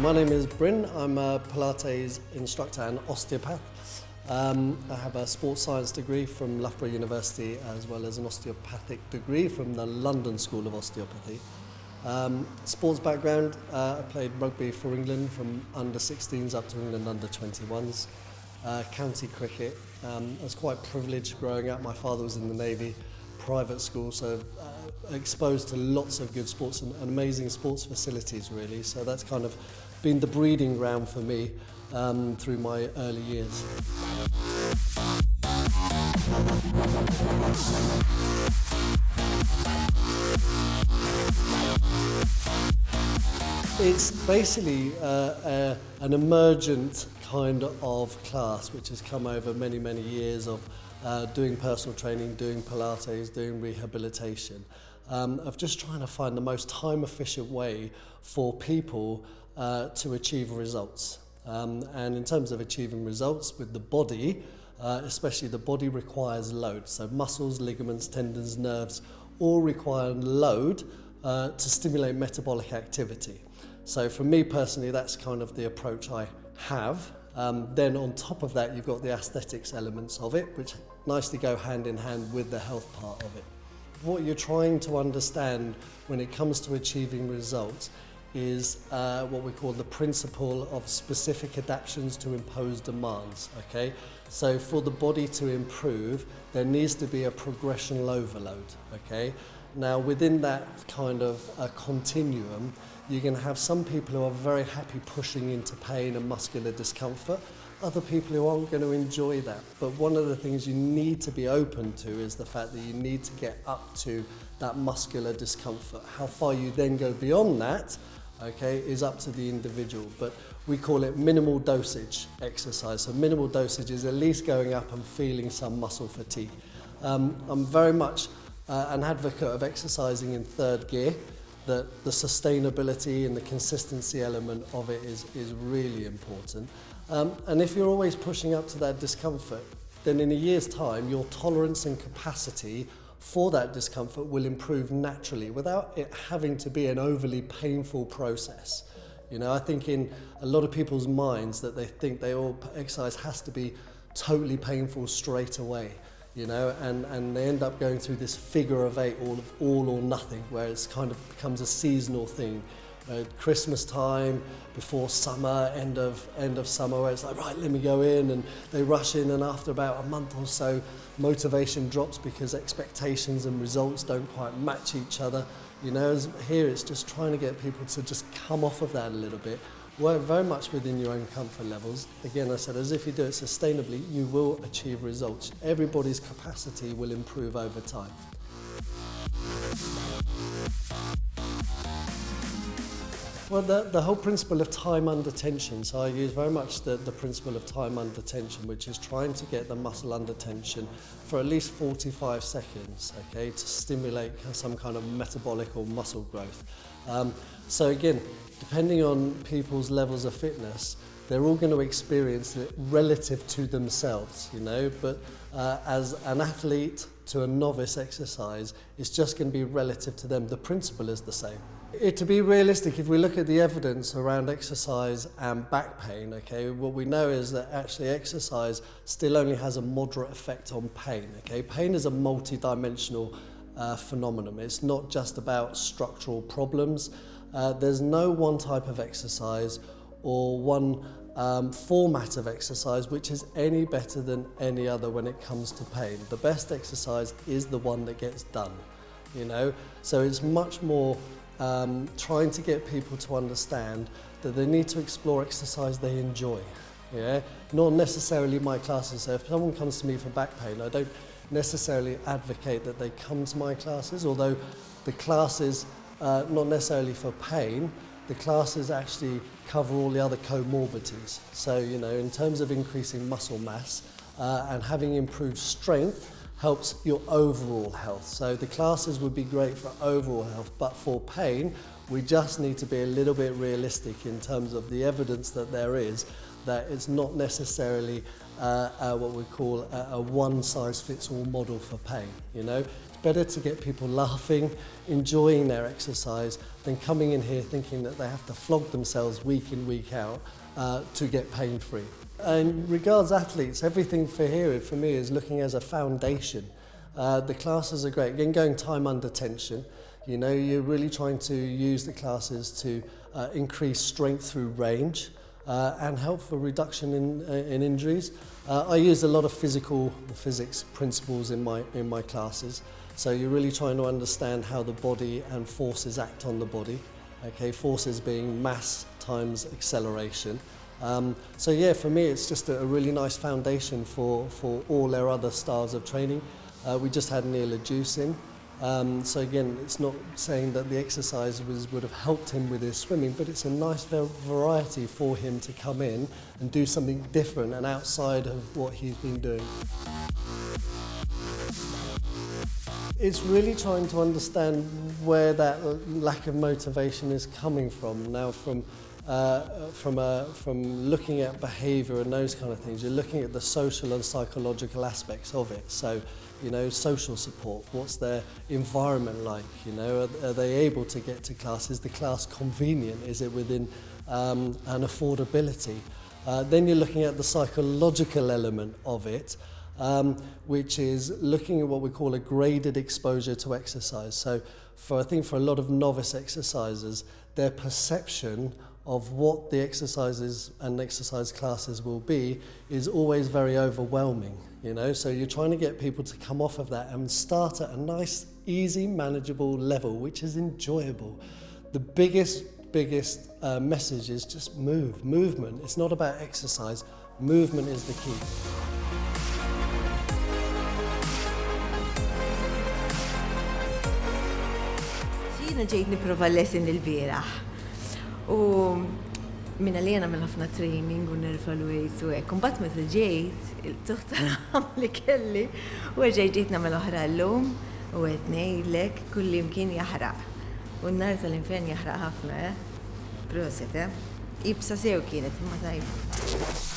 My name is Bryn. I'm a Pilates instructor and osteopath. I have a sports science degree from Loughborough University as well as an osteopathic degree from the London School of Osteopathy. Sports background, I played rugby for England from under 16s up to England under 21s. County cricket, I was quite privileged growing up. My father was in the Navy, private school, so exposed to lots of good sports and amazing sports facilities really. So that's kind of been the breeding ground for me through my early years. It's basically an emergent kind of class which has come over many, many years of doing personal training, doing Pilates, doing rehabilitation, of just trying to find the most time-efficient way for people to achieve results. And in terms of achieving results with the body, especially the body requires load. So muscles, ligaments, tendons, nerves all require load to stimulate metabolic activity. So for me personally, that's kind of the approach I have. Then on top of that, you've got the aesthetics elements of it, which nicely go hand in hand with the health part of it. What you're trying to understand when it comes to achieving results is what we call the principle of specific adaptations to imposed demands, okay? So for the body to improve, there needs to be a progressional overload, okay? Now within that kind of continuum, you're going to have some people who are very happy pushing into pain and muscular discomfort, other people who aren't going to enjoy that. But one of the things you need to be open to is the fact that you need to get up to that muscular discomfort. How far you then go beyond that, okay, is up to the individual. But we call it minimal dosage exercise. So minimal dosage is at least going up and feeling some muscle fatigue. I'm very much an advocate of exercising in third gear. That the sustainability and the consistency element of it is really important. And if you're always pushing up to that discomfort, then in a year's time, your tolerance and capacity for that discomfort will improve naturally without it having to be an overly painful process. You know, I think in a lot of people's minds that they think exercise has to be totally painful straight away. You know, and they end up going through this figure of eight, all or nothing, where it's kind of becomes a seasonal thing. Christmas time, before summer, end of summer, where it's like, right, let me go in, and they rush in, and after about a month or so, motivation drops because expectations and results don't quite match each other. You know, here it's just trying to get people to just come off of that a little bit. Work very much within your own comfort levels. Again, I said, as if you do it sustainably, you will achieve results. Everybody's capacity will improve over time. Well, the whole principle of time under tension, so I use very much the principle of time under tension, which is trying to get the muscle under tension for at least 45 seconds, okay, to stimulate some kind of metabolic or muscle growth. So again, depending on people's levels of fitness, they're all going to experience it relative to themselves, you know, but as an athlete to a novice exercise, it's just going to be relative to them. The principle is the same. To be realistic, if we look at the evidence around exercise and back pain, okay, what we know is that actually exercise still only has a moderate effect on pain, okay? Pain is a multi-dimensional phenomenon. It's not just about structural problems. There's no one type of exercise or one format of exercise which is any better than any other when it comes to pain. The best exercise is the one that gets done, you know? So it's much more trying to get people to understand that they need to explore exercise they enjoy, yeah? Not necessarily my classes. So if someone comes to me for back pain, I don't necessarily advocate that they come to my classes, although the classes, not necessarily for pain, the classes actually cover all the other comorbidities. So, you know, in terms of increasing muscle mass and having improved strength, helps your overall health. So the classes would be great for overall health, but for pain, we just need to be a little bit realistic in terms of the evidence that there is, that it's not necessarily what we call a one-size-fits-all model for pain, you know. It's better to get people laughing, enjoying their exercise, than coming in here thinking that they have to flog themselves week in, week out to get pain-free. And regards athletes, everything for here, for me, is looking as a foundation. The classes are great. Again, going time under tension. You know, you're really trying to use the classes to increase strength through range and help for reduction in injuries. I use a lot of physics principles in my classes. So you're really trying to understand how the body and forces act on the body. Okay, forces being mass times acceleration. So yeah, for me, it's just a really nice foundation for all their other styles of training. We just had Neil Juice in. So again, it's not saying that the exercise would have helped him with his swimming, but it's a nice variety for him to come in and do something different and outside of what he's been doing. It's really trying to understand where that lack of motivation is coming from. Now, from looking at behaviour and those kind of things, you're looking at the social and psychological aspects of it. So, you know, social support, what's their environment like, you know, are they able to get to class, is the class convenient, is it within an affordability? Then you're looking at the psychological element of it, which is looking at what we call a graded exposure to exercise. So I think for a lot of novice exercisers, their perception of what the exercises and exercise classes will be is always very overwhelming, you know. So you're trying to get people to come off of that and start at a nice, easy, manageable level, which is enjoyable. The biggest message is just movement. It's not about exercise. Movement is the key. Jiena ġejt nipprova lesson il-bieraħ. U minna li jena mill-ħafna training u nerfa l-weights u hekk. Mbagħad meta ġejt, il-tuħ li kelli u ġejt nagħmel oħra llum u qed ngħidlek kull imkien jaħraq. U n-nar tal-infern jaħraq ħafna, Proset, Ibsa sew kienet imma tajba.